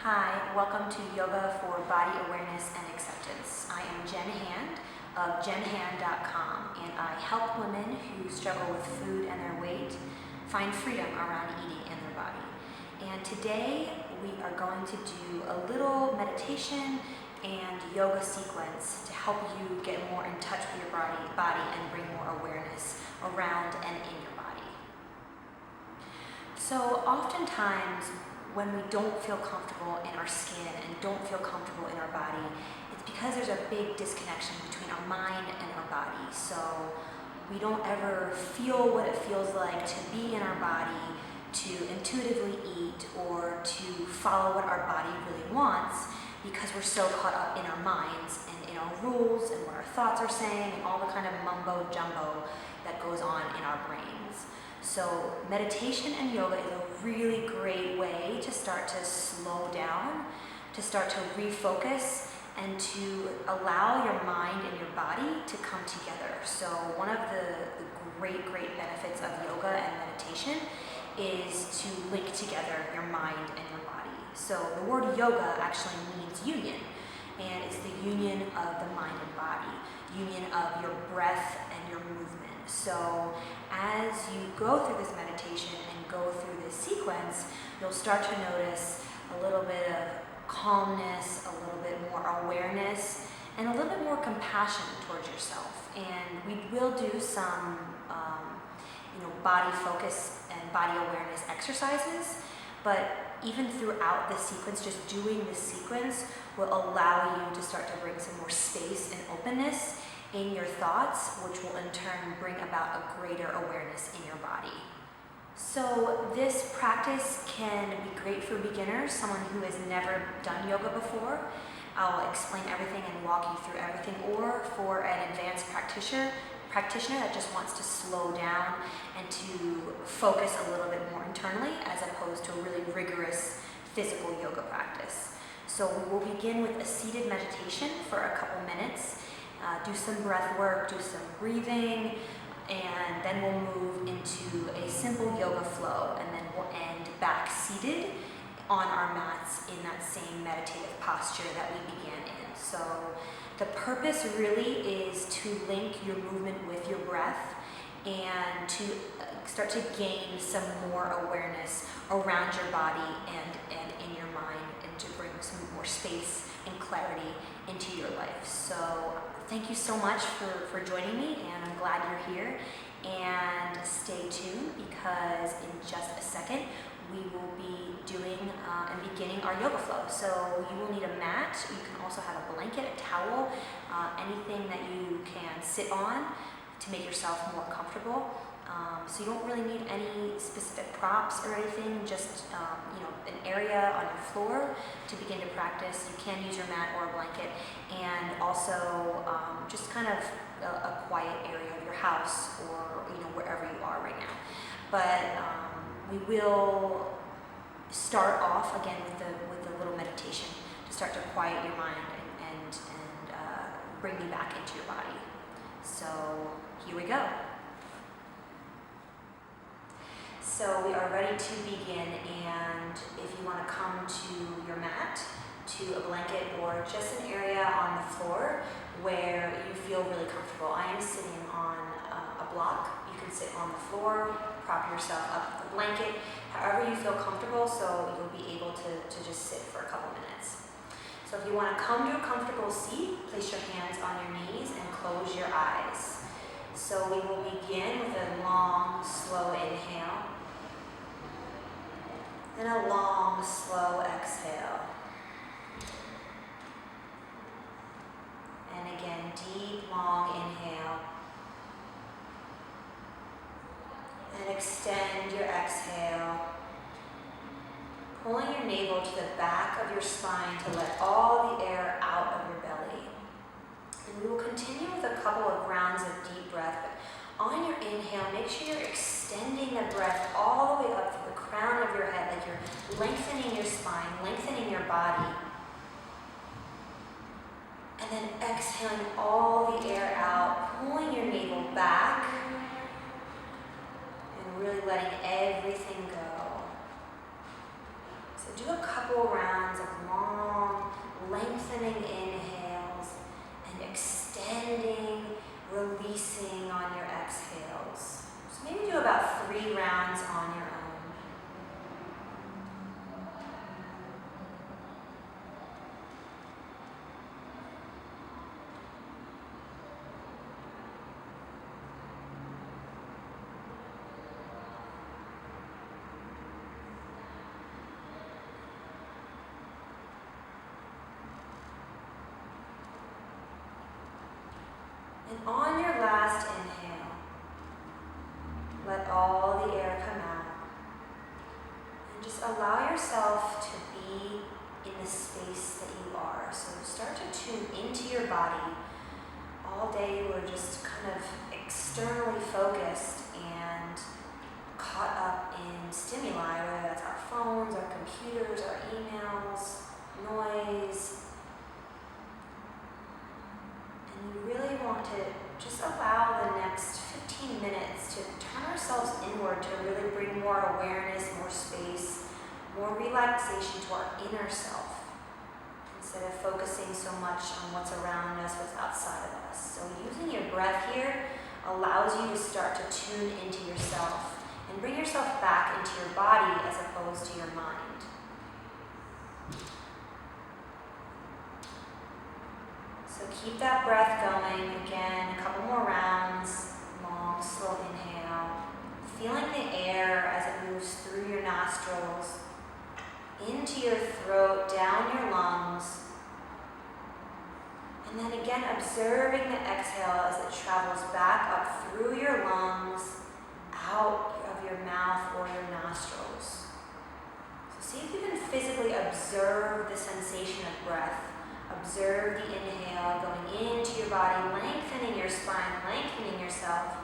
Hi, welcome to Yoga for Body Awareness and Acceptance. I am Jenn of JennHand.com, and I help women who struggle with food and their weight find freedom around eating and their body. And today we are going to do a little meditation and yoga sequence to help you get more in touch with your body and bring more awareness around and in your body. So oftentimes, when we don't feel comfortable in our skin and don't feel comfortable in our body, it's because there's a big disconnection between our mind and our body. So we don't ever feel what it feels like to be in our body, to intuitively eat, or to follow what our body really wants, because we're so caught up in our minds and in our rules and what our thoughts are saying and all the kind of mumbo jumbo that goes on in our brains. So meditation and yoga is a really great way to start to slow down, to start to refocus, and to allow your mind and your body to come together. So one of the great benefits of yoga and meditation is to link together your mind and your body. So the word yoga actually means union, and it's the union of the mind and body, union of your breath and your movement. So as you go through this meditation and go through this sequence, you'll start to notice a little bit of calmness, a little bit more awareness, and a little bit more compassion towards yourself. And we will do some body focus and body awareness exercises, but even throughout the sequence, just doing this sequence will allow you to start to bring some more space and openness in your thoughts, which will in turn bring about a greater awareness in your body. So this practice can be great for beginners, someone who has never done yoga before. I'll explain everything and walk you through everything, or for an advanced practitioner that just wants to slow down and to focus a little bit more internally as opposed to a really rigorous physical yoga practice. So we will begin with a seated meditation for a couple minutes. Do some breath work, do some breathing, and then we'll move into a simple yoga flow, and then we'll end back seated on our mats in that same meditative posture that we began in. So the purpose really is to link your movement with your breath and to start to gain some more awareness around your body and in your mind, and to bring some more space and clarity into your life. So thank you so much for joining me, and I'm glad you're here. And stay tuned, because in just a second we will be doing and beginning our yoga flow. So you will need a mat. You can also have a blanket, a towel, anything that you can sit on to make yourself more comfortable. So you don't really need any specific props or anything, just an area on your floor to begin to practice. You can use your mat or a blanket, and also just kind of a quiet area of your house, or wherever you are right now. But we will start off again with the little meditation to start to quiet your mind and bring you back into your body. So here we go. So we are ready to begin, and if you want to come to your mat, to a blanket, or just an area on the floor where you feel really comfortable. I am sitting on a block. You can sit on the floor, prop yourself up with a blanket, however you feel comfortable, so you'll be able to just sit for a couple minutes. So if you want to come to a comfortable seat, place your hands on your knees and close your eyes. So we will begin with a long, slow inhale, and a long, slow exhale. And again, deep, long inhale. And extend your exhale, pulling your navel to the back of your spine to let all the air out of your belly. And we will continue with a couple of rounds of deep breath, but on your inhale, make sure you're extending the breath all the way up to the crown of your head, like you're lengthening your spine, lengthening your body. And then exhaling all the air out, pulling your navel back, and really letting everything go. So do a couple rounds of long, lengthening inhales and extending, releasing on your exhales. So maybe do about 3 rounds on your own. And on your last inhale, let all the air come out. And just allow yourself to be in the space that you are. So start to tune into your body. All day we're just kind of externally focused and caught up in stimuli, whether that's our phones, our computers, our emails, noise. And we really want to just allow the next 15 minutes to turn ourselves inward, to really bring more awareness, more space, more relaxation to our inner self, instead of focusing so much on what's around us, what's outside of us. So using your breath here allows you to start to tune into yourself and bring yourself back into your body as opposed to your mind. So keep that breath going. Again, a couple more rounds. Long, slow inhale. Feeling the air as it moves through your nostrils, into your throat, down your lungs. And then again, observing the exhale as it travels back up through your lungs, out of your mouth or your nostrils. So see if you can physically observe the sensation of breath. Observe the inhale going into your body, lengthening your spine, lengthening yourself.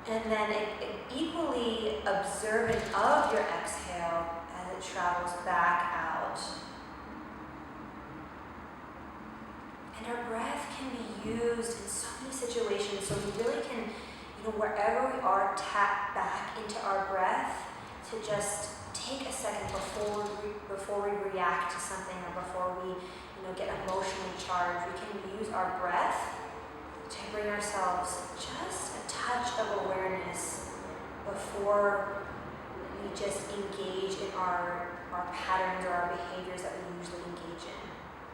And then equally observant of your exhale as it travels back out. And our breath can be used in so many situations, so we really can, wherever we are, tap back into our breath to just take a second before we react to something or before we get emotionally charged. We can use our breath to bring ourselves just a touch of awareness before we just engage in our patterns or our behaviors that we usually engage in.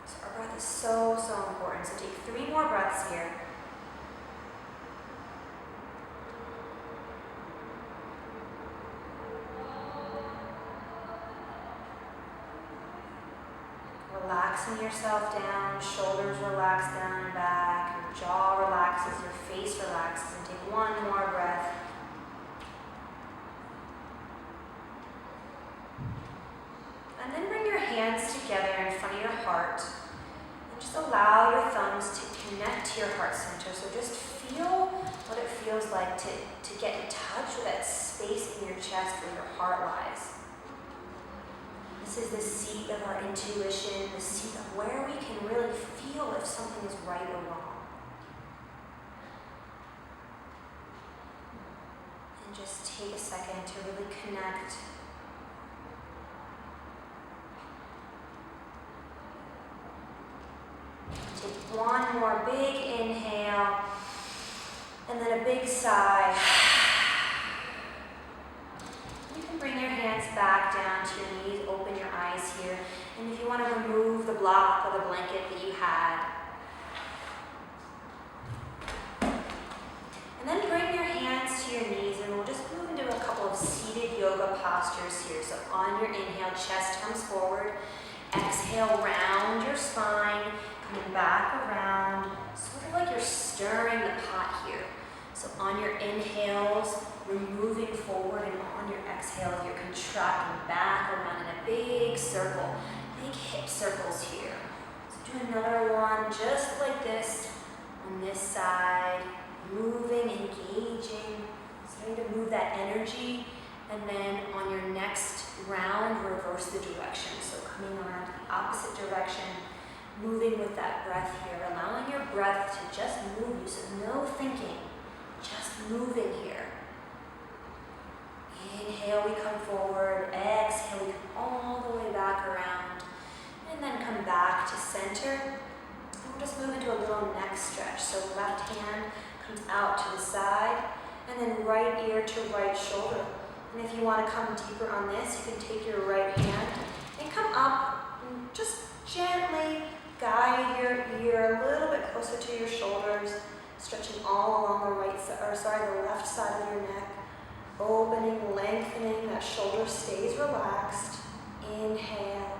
So our breath is so important. So take 3 more breaths here. Relaxing yourself down, shoulders relax down and back, your jaw relaxes, your face relaxes, and take 1 more breath. And then bring your hands together in front of your heart, and just allow your thumbs to connect to your heart center. So just feel what it feels like to get in touch with that space in your chest where your heart lies. This is the seat of our intuition, the seat of where we can really feel if something is right or wrong. And just take a second to really connect. Take 1 more big inhale, and then a big sigh. Bring your hands back down to your knees, open your eyes here. And if you want to remove the block or the blanket that you had. And then bring your hands to your knees, and we'll just move into a couple of seated yoga postures here. So on your inhale, chest comes forward. Exhale, round your spine, coming back around, sort of like you're stirring the pot here. So on your inhales, we're moving forward, and on your exhale, you're contracting back around in a big circle, big hip circles here. So do another one just like this on this side, moving, engaging, starting to move that energy, and then on your next round, reverse the direction. So coming around the opposite direction, moving with that breath here, allowing your breath to just move you, so no thinking, just moving here. Inhale, we come forward. Exhale. and then right ear to right shoulder. And if you want to come deeper on this, you can take your right hand and come up and just gently guide your ear a little bit closer to your shoulders, stretching all along the the left side of your neck, opening, lengthening, that shoulder stays relaxed. Inhale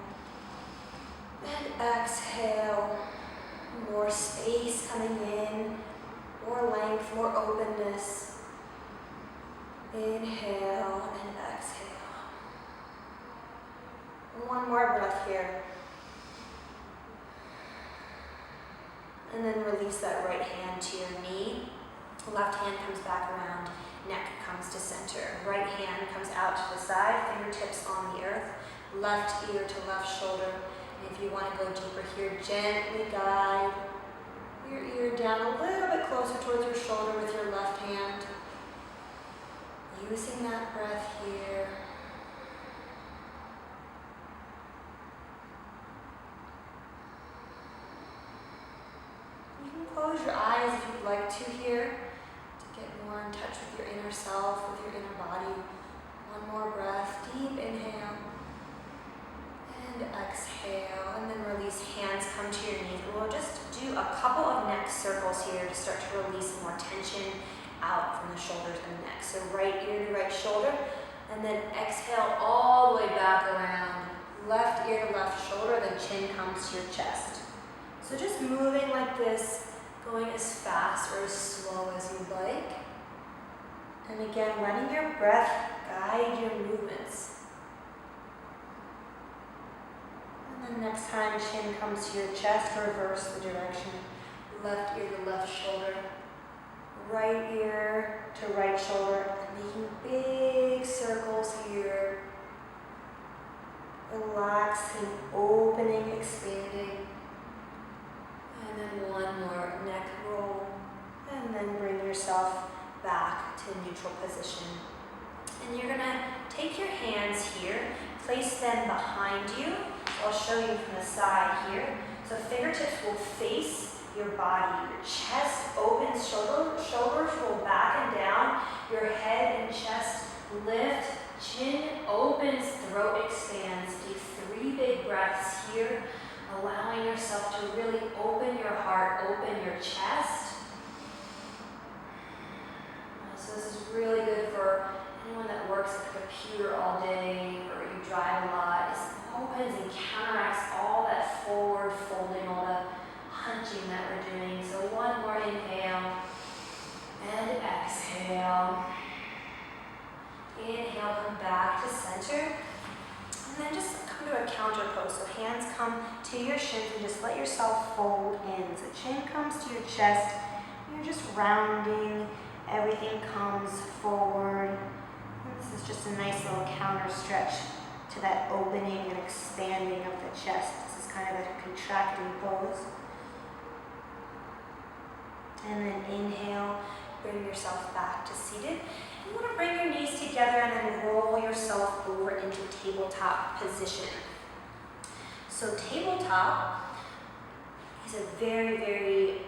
and exhale. More space coming in, more length, more openness. Inhale and exhale. One more breath here. And then release that right hand to your knee. Left hand comes back around, neck comes to center. Right hand comes out to the side, fingertips on the earth. Left ear to left shoulder. And if you want to go deeper here, gently guide your ear down a little bit closer towards your shoulder with your left hand. Using that breath here. You can close your eyes if you'd like to here to get more in touch with your inner self, with your inner body. One more breath, deep inhale. And exhale, and then release, hands come to your knees. And we'll just do a couple of neck circles here to start to release more tension out from the shoulders and neck. So right ear to right shoulder, and then exhale all the way back around. Left ear to left shoulder, then chin comes to your chest. So just moving like this, going as fast or as slow as you like. And again, letting your breath guide your movements. And then next time, chin comes to your chest, reverse the direction. Left ear to left shoulder. Right ear to right shoulder. And making big circles here. Relaxing, opening, expanding. And then one more neck roll. And then bring yourself back to neutral position. And you're gonna take your hands here, place them behind you. I'll show you from the side here. So fingertips will face your body. Your chest opens, shoulders roll back and down. Your head and chest lift, chin opens, throat expands. Take 3 big breaths here, allowing yourself to really open your heart, open your chest. So this is really good for anyone that works at the computer all day or you drive a lot. It opens and counteracts all that forward folding, all the hunching that we're doing. So one more inhale and exhale. Inhale, come back to center. And then just come to a counter pose. So hands come to your shins and just let yourself fold in. So chin comes to your chest. You're just rounding. Everything comes forward. And this is just a nice little counter stretch to that opening and expanding of the chest. This is kind of a contracting pose. And then inhale, bring yourself back to seated. You want to bring your knees together and then roll yourself over into tabletop position. So tabletop is a very, very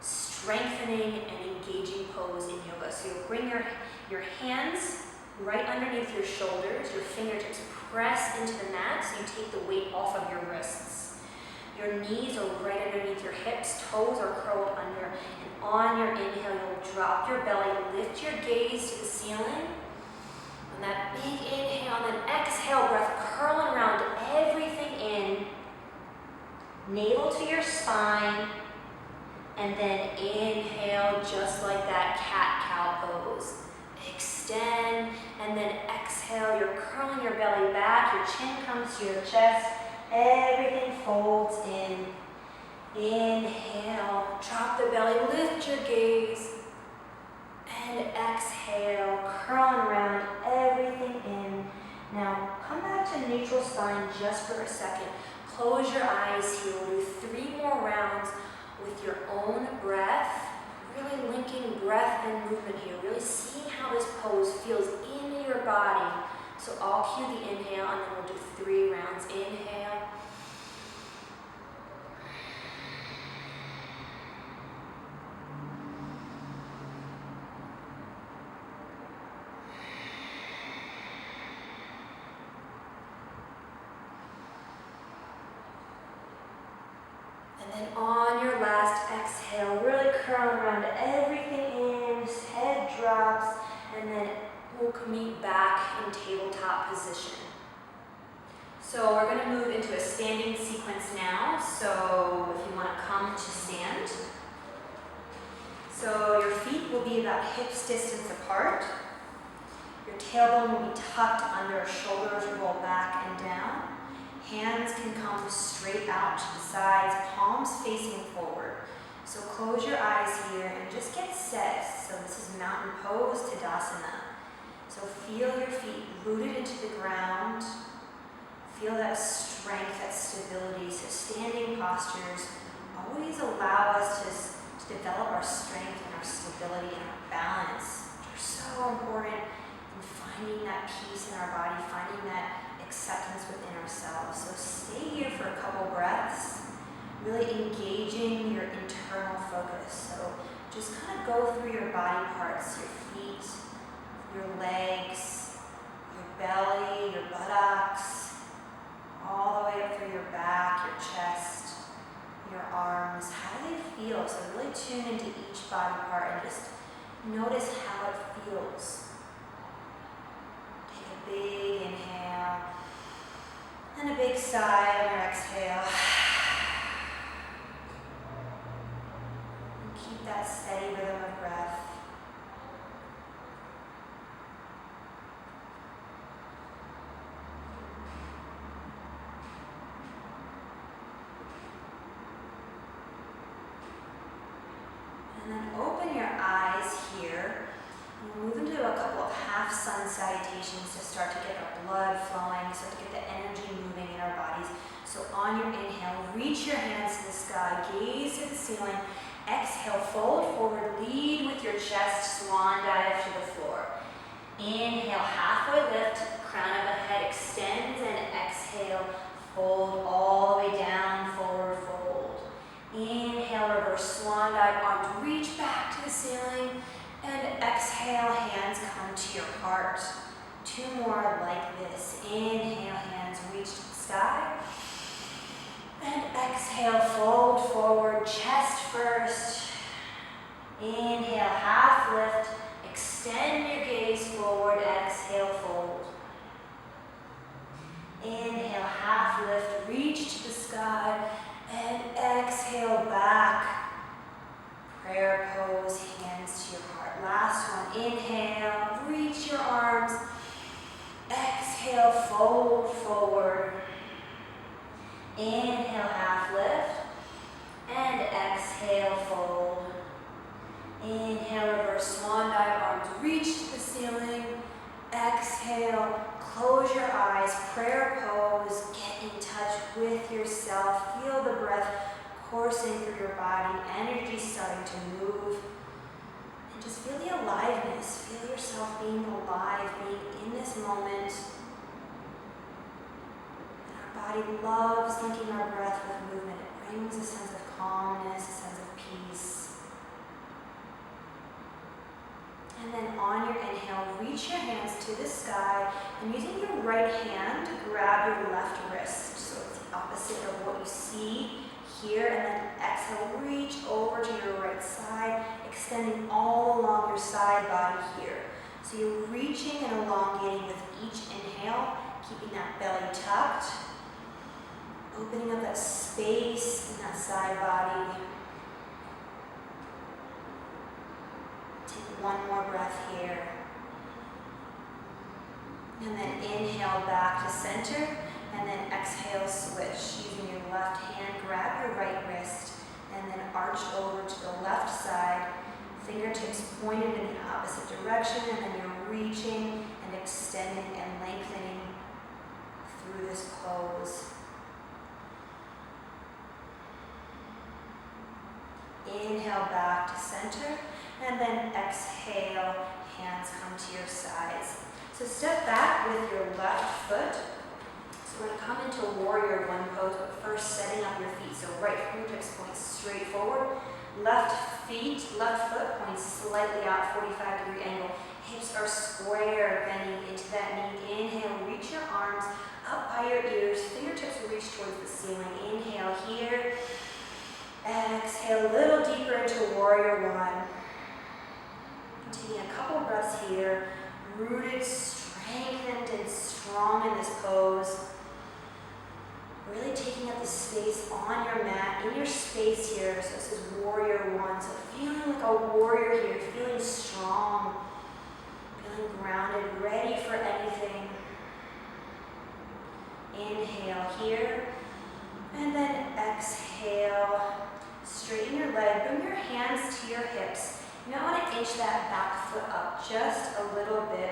strengthening and engaging pose in yoga. So you'll bring your hands right underneath your shoulders, your fingertips press into the mat so you take the weight off of your wrists. Your knees are right underneath your hips, toes are curled under, and on your inhale, you'll drop your belly, lift your gaze to the ceiling. And that big inhale, and then exhale, breath curling around everything in. Navel to your spine, and then inhale just like that cat-cow pose. Extend, and then exhale, you're curling your belly back, your chin comes to your chest, everything folds in. Inhale, drop the belly, lift your gaze, and exhale, curling around, everything in. Now, come back to neutral spine just for a second. Close your eyes here. We'll do 3 more rounds with your own breath, really linking breath and movement here, really seeing how this pose feels in your body. So I'll cue the inhale, and then we'll do 3 rounds. Inhale. And on your last exhale, really curl around everything in, head drops, and then we'll meet back in tabletop position. So we're going to move into a standing sequence now. So if you want to come to stand. So your feet will be about hips distance apart. Your tailbone will be tucked under, shoulders roll back and down. Hands can come straight out to the sides, palms facing forward. So close your eyes here and just get set. So this is mountain pose, Tadasana. So feel your feet rooted into the ground. Feel that strength, that stability. So standing postures always allow us to develop our strength and our stability and our balance, which are so important in finding that peace in our body, finding that acceptance within ourselves. So stay here for a couple breaths, really engaging your internal focus. So just kind of go through your body parts, your feet, your legs, your belly, your buttocks, all the way up through your back, your chest, your arms. How do they feel? So really tune into each body part and just notice how it feels. Take a big inhale and a big sigh on your exhale. And keep that steady rhythm of breath. And then open your eyes here. And we'll move into a couple of half sun salutations to start to get our blood flowing, start to get the energy moving in our bodies. So on your inhale, reach your hands to the sky, gaze to the ceiling. Exhale, fold forward, lead with your chest, swan dive to the floor. Inhale, halfway lift, crown of the head extends, and exhale, fold all the way down, forward fold. Inhale, reverse swan dive, arms reach back to the ceiling, and exhale, hands come to your heart. Two more like this. Inhale, hands reach to the sky. And exhale, fold forward, chest first. Inhale, half lift, extend your gaze forward, exhale, fold. Inhale, half lift, reach to the sky, and exhale back. Prayer pose, hands to your heart. Last one, inhale, reach your arms. Exhale, fold forward. Inhale, half lift. And exhale, fold. Inhale, reverse swan dive, arms reach to the ceiling. Exhale, close your eyes, prayer pose, get in touch with yourself. Feel the breath coursing through your body, energy starting to move. And just feel the aliveness, feel yourself being alive, being in this moment. And our body loves linking our breath with movement. It brings a sense of calmness, a sense of peace. And then on your inhale, reach your hands to the sky and using your right hand, grab your left wrist. So it's the opposite of what you see here. And then exhale, reach over to your right side, extending all along your side body here. So you're reaching and elongating with each inhale, keeping that belly tucked, opening up that space in that side body. Take one more breath here. And then inhale back to center. And then exhale, switch. Using your left hand, grab your right wrist. And then arch over to the left side. Fingertips pointed in the opposite direction. And then you're reaching and extending and lengthening through this pose. Inhale back to center. And then exhale, hands come to your sides. So step back with your left foot. So we're going to come into warrior one pose, but first setting up your feet. So right fingertips point straight forward. Left foot points slightly out, 45-degree angle. Hips are square, bending into that knee. Inhale, reach your arms up by your ears. Fingertips reach towards the ceiling. Inhale here. Exhale a little deeper into warrior one. Taking a couple breaths here, rooted, strengthened, and strong in this pose. Really taking up the space on your mat, in your space here. So this is warrior one. So feeling like a warrior here, feeling strong, feeling grounded, ready for anything. Inhale here, and then exhale. Straighten your leg, bring your hands to your hips. You might want to inch that back foot up just a little bit.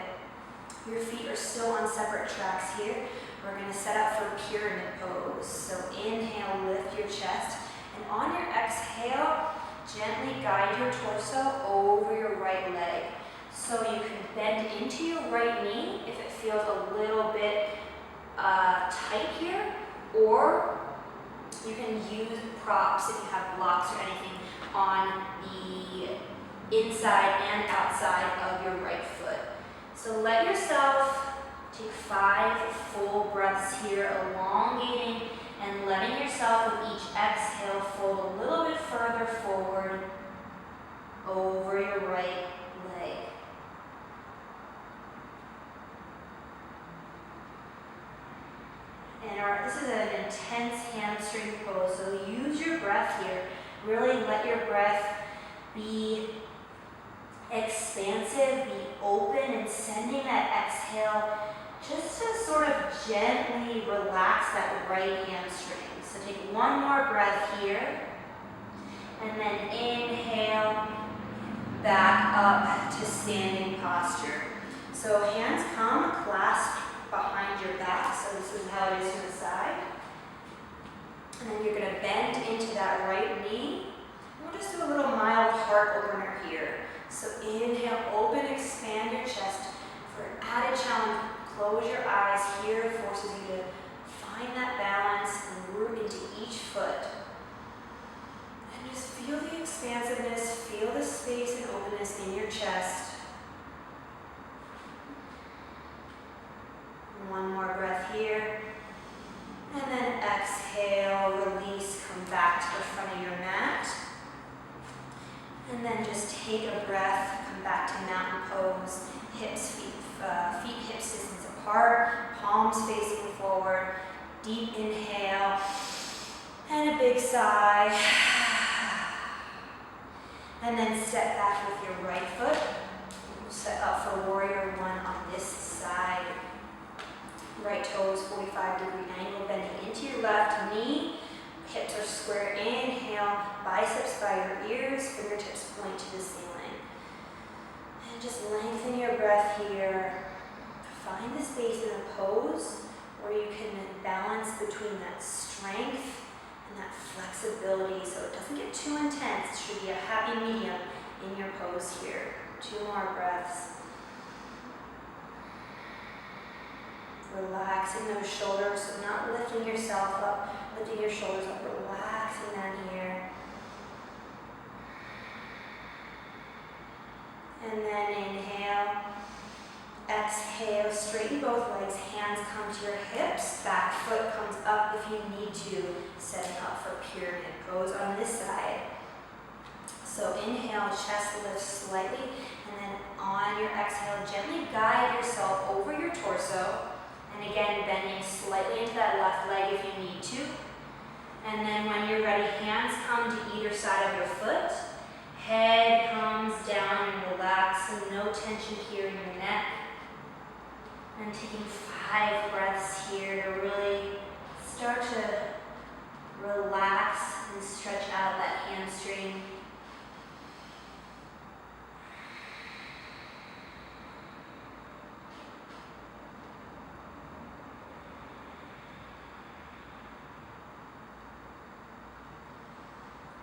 Your feet are still on separate tracks here. We're going to set up for pyramid pose. So inhale, lift your chest. And on your exhale, gently guide your torso over your right leg. So you can bend into your right knee if it feels a little bit tight here. Or you can use props if you have blocks or anything on the inside and outside of your right foot. So let yourself take 5 full breaths here, elongating and letting yourself with each exhale fold a little bit further forward over your right leg. And this is an intense hamstring pose, so use your breath here. Really let your breath be expansive, be open, and sending that exhale just to sort of gently relax that right hamstring. So take one more breath here, and then inhale, back up to standing posture. So hands come clasped behind your back, so this is how it is to the side. And then you're going to bend into that right knee. We'll just do a little mild heart opener here. So inhale, open, expand your chest. For an added challenge, close your eyes here, forces you to find that balance and root into each foot. And just feel the expansiveness, feel the space and openness in your chest. One more breath here. And then exhale, release, come back to the front of your mat. And then just take a breath, come back to mountain pose, hips, feet hips distance apart, palms facing forward. Deep inhale, and a big sigh. And then step back with your right foot. Set up for warrior one on this side. Right toes 45-degree angle, bending into your left knee. Hips are square. Inhale, biceps by your ears, fingertips point to the ceiling. And just lengthen your breath here. Find the space in the pose where you can balance between that strength and that flexibility so it doesn't get too intense. It should be a happy medium in your pose here. 2 more breaths. Relaxing those shoulders, so not lifting yourself up, lifting your shoulders up, relaxing them here. And then inhale, exhale, straighten both legs, hands come to your hips, back foot comes up if you need to, setting up for pyramid pose on this side. So inhale, chest lifts slightly, and then on your exhale, gently guide yourself over your torso. And again, bending slightly into that left leg if you need to. And then when you're ready, hands come to either side of your foot. Head comes down and relax, and no tension here in your neck. And taking 5 breaths here to really start to relax and stretch out that hamstring.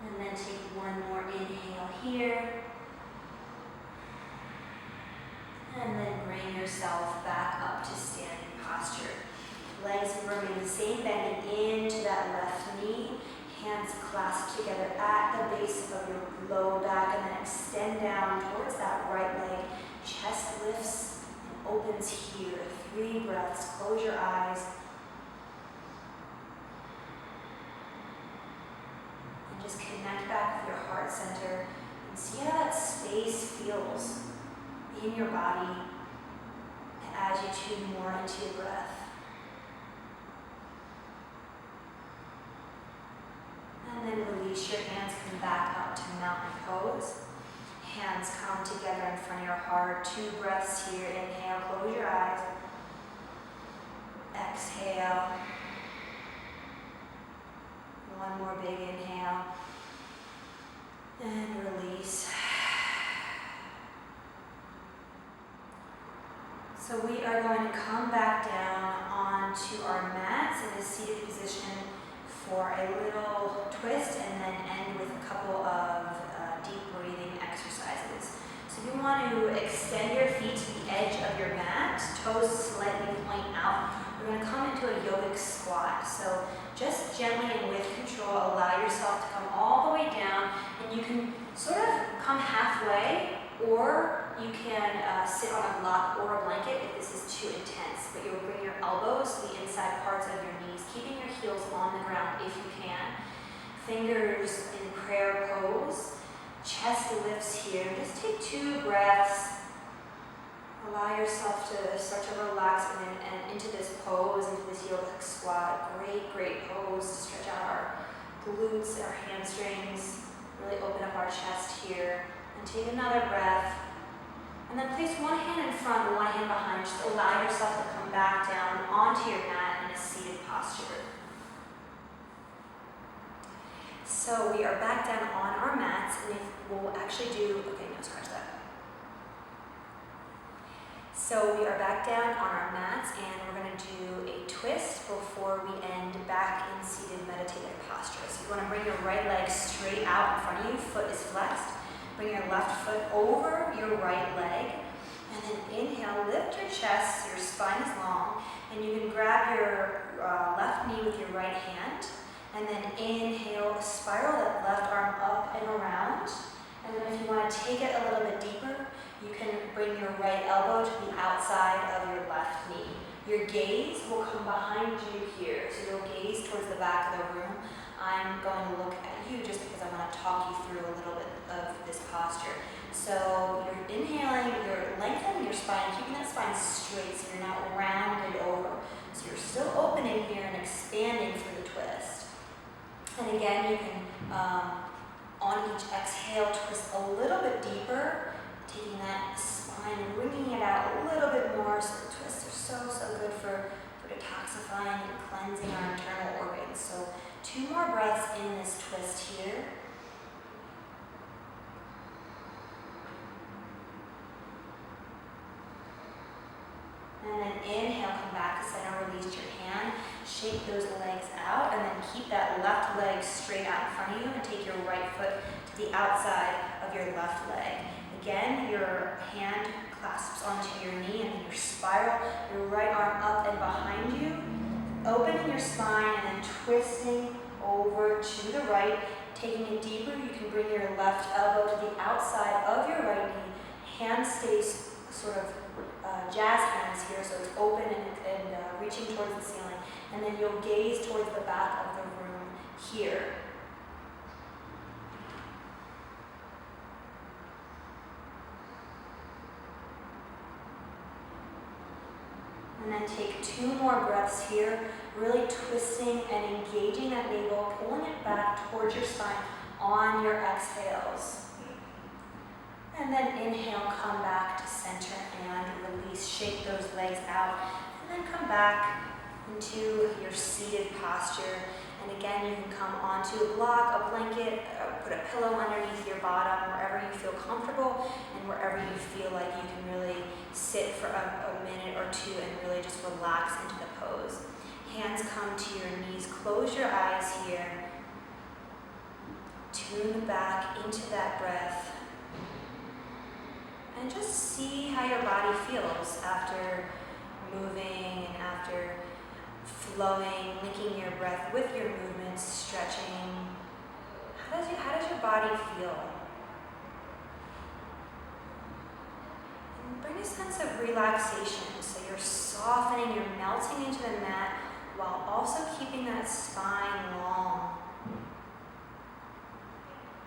And then take one more inhale here. And then bring yourself back up to standing posture. Legs remain the same, bending into that left knee. Hands clasped together at the base of your low back, and then extend down towards that right leg. Chest lifts and opens here. 3 breaths. Close your eyes. Just connect space feels in your body as you tune more into your breath. And then release your hands, come back up to mountain pose. Hands come together in front of your heart. 2 breaths here. Inhale, close your eyes. Exhale. One more big inhale. And release. So we are going to come back down onto our mats in a seated position for a little twist and then end with a couple of deep breathing exercises. So you want to extend your feet to the edge of your mat, toes slightly point out. We're going to come into a yogic squat. So just gently and with control, allow yourself to come all the way down, and you can sort of come halfway, or you can sit on a block or a blanket if this is too intense. But you'll bring your elbows to the inside parts of your knees, keeping your heels on the ground if you can. Fingers in prayer pose. Chest lifts here. Just take 2 breaths. Allow yourself to start to relax and into this pose, into this yogic squat. Great pose to stretch out our glutes, our hamstrings. Really open up our chest here. And take another breath. And then place one hand in front, one hand behind. Just allow yourself to come back down onto your mat in a seated posture. So we are back down on our mats, and we'll actually do, scratch that. So we are back down on our mats, and we're going to do a twist before we end back in seated meditative posture. So you want to bring your right leg straight out in front of you, foot is flexed. Bring your left foot over your right leg, and then inhale, lift your chest, your spine is long, and you can grab your left knee with your right hand, and then inhale, spiral that left arm up and around, and then if you want to take it a little bit deeper, you can bring your right elbow to the outside of your left knee. Your gaze will come behind you here, so you'll gaze towards the back of the room. I'm going to look at you just because I want to talk you through a little bit of this posture. So you're inhaling, you're lengthening your spine, keeping that spine straight so you're not rounded over. So you're still opening here and expanding through the twist. And again, you can, on each exhale, twist a little bit deeper, taking that spine, wringing it out a little bit more. So the twists are so good for detoxifying and cleansing our internal organs. So 2 more breaths in this twist here. And then inhale, come back to center, release your hand, shake those legs out, and then keep that left leg straight out in front of you and take your right foot to the outside of your left leg. Again, your hand clasps onto your knee and then you spiral your right arm up and behind you, opening your spine and then twisting over to the right. Taking it deeper, you can bring your left elbow to the outside of your right knee. Hand stays sort of jazz hands here, so it's open and reaching towards the ceiling. And then you'll gaze towards the back of the room here. And then take 2 more breaths here, really twisting and engaging that navel, pulling it back towards your spine on your exhales. And then inhale, come back to center and release, shake those legs out, and then come back into your seated posture. And again, you can come onto a block, a blanket, put a pillow underneath your bottom, wherever you feel comfortable and wherever you feel like you can really sit for a minute or 2 and really just relax into the pose. Hands come to your knees, close your eyes here. Tune back into that breath. And just see how your body feels after moving and after flowing, linking your breath with your movements, stretching. How does your body feel? And bring a sense of relaxation. So you're softening, you're melting into the mat while also keeping that spine long.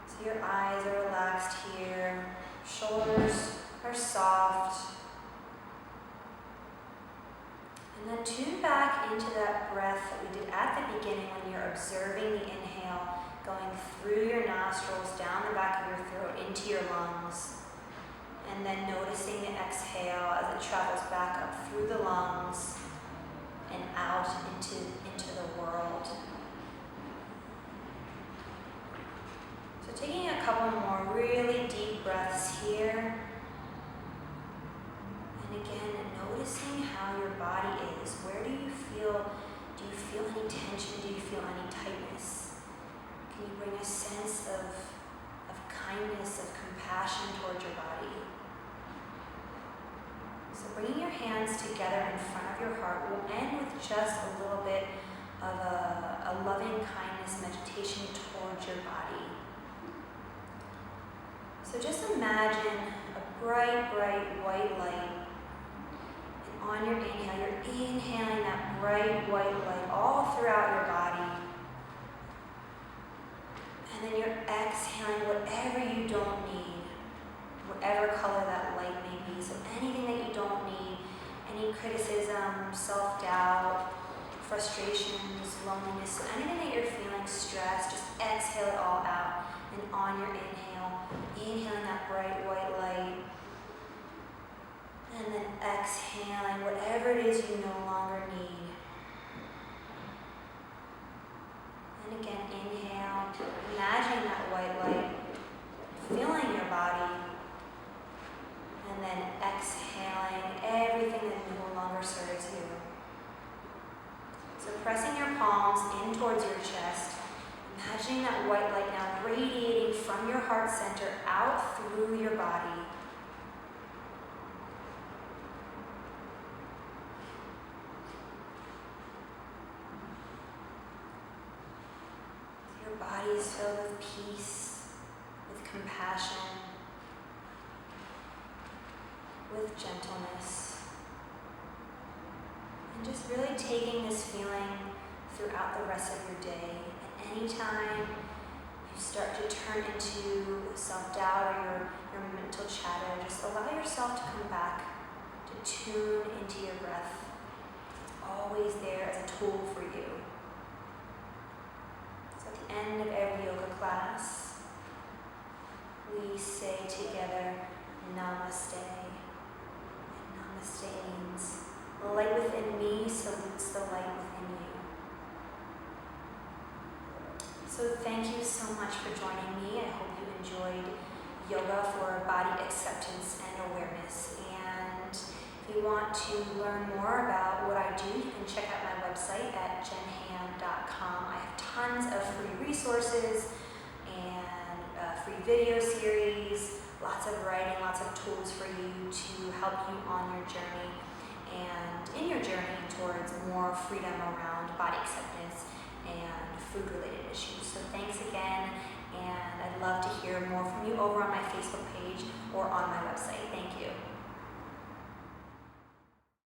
So your eyes are relaxed here. Shoulders are soft. And then tune back into that breath that we did at the beginning when you're observing the inhale going through your nostrils, down the back of your throat, into your lungs. And then noticing the exhale as it travels back up through the lungs and out into the world. So taking a couple more really deep breaths here. And again, noticing how your body is. Where do you feel any tension? Do you feel any tightness? Can you bring a sense of kindness, of compassion towards your body? So bringing your hands together in front of your heart, we'll end with just a little bit of a loving kindness meditation towards your body. So just imagine a bright, bright white light. And on your inhale, you're inhaling that bright white light all throughout your body. And then you're exhaling whatever you don't need, whatever color that light may be. So anything that you don't need, any criticism, self-doubt, frustrations, loneliness, so anything that you're feeling, stress, just exhale it all out. And on your inhale, inhaling that bright white light. And then exhaling whatever it is you no longer need. And again, inhale, imagining that white light filling your body. And then exhaling everything that no longer serves you. So pressing your palms in towards your chest, imagining that white light now radiating from your heart center out through your body. Your body is filled with peace, with compassion, with gentleness. And just really taking this feeling throughout the rest of your day. And anytime you start to turn into self-doubt or your mental chatter, just allow yourself to come back, to tune into your breath. It's always there as a tool for you. So at the end of every yoga class, we say together, Namaste. And Namaste means light within me salutes the light within you. So thank you so much for joining me. I hope you enjoyed yoga for body acceptance and awareness. And if you want to learn more about what I do, you can check out my website at jennhand.com. I have tons of free resources and free video series, lots of writing, lots of tools for you to help you on your journey and in your journey towards more freedom around body acceptance and food-related issues. So thanks again, and I'd love to hear more from you over on my Facebook page or on my website. Thank you.